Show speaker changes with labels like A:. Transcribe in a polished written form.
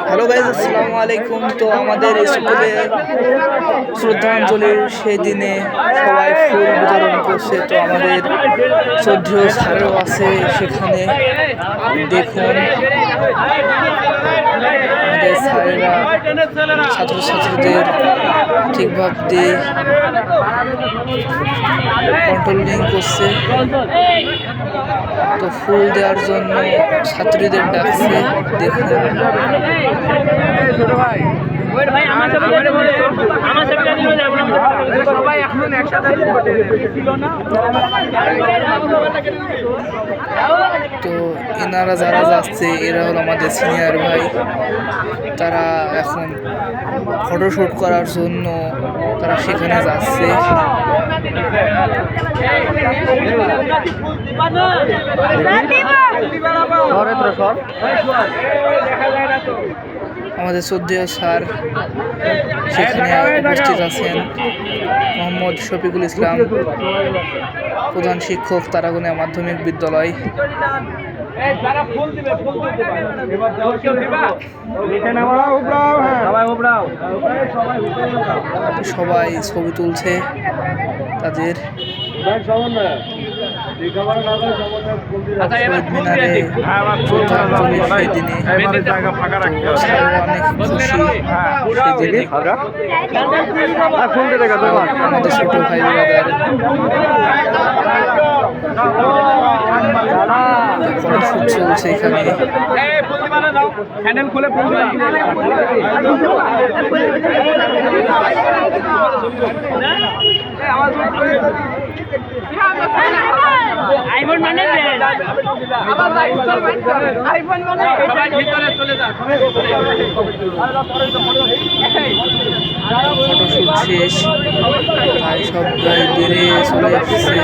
A: Hello guys, আসসালামু আলাইকুম। তো আমাদের স্কুলে শ্রদ্ধাঞ্জলির সেই দিনে সবাই ফুল বিতরণ করছে। তো আমাদের শ্রদ্ধেয় স্যারও আছে সেখানে। দেখুন আমাদের স্যারেরা ছাত্রছাত্রীদের ঠিকভাবে কন্ট্রোলিং করছে। তো ফুল দেওয়ার জন্য ছাত্রীদের ডাকছে। দেখুন তো এনারা যারা যাচ্ছে এরা হলো আমাদের সিনিয়র ভাই। তারা এখন ফটোশ্যুট করার জন্য তারা সেখানে যাচ্ছে। আমাদের শ্রদ্ধেয় স্যার সেখানে উপস্থিত আছেন। মোহাম্মদ শফিকুল ইসলাম, প্রধান শিক্ষক, তারাগোনা মাধ্যমিক বিদ্যালয়। সবাই ছবি তুলছে তাদের। শহীদ মিনারে শ্রদ্ধাঞ্জলির সেই দিনে অনেক খুশি। সেদিনে আমাদের ছোট ভাই ব্রাদার ফটোশুট চলছে এখানে।
B: আইফোন মানে
A: ফটোশুট শেষ, তাই সবাই বেরিয়ে চলে আসছে।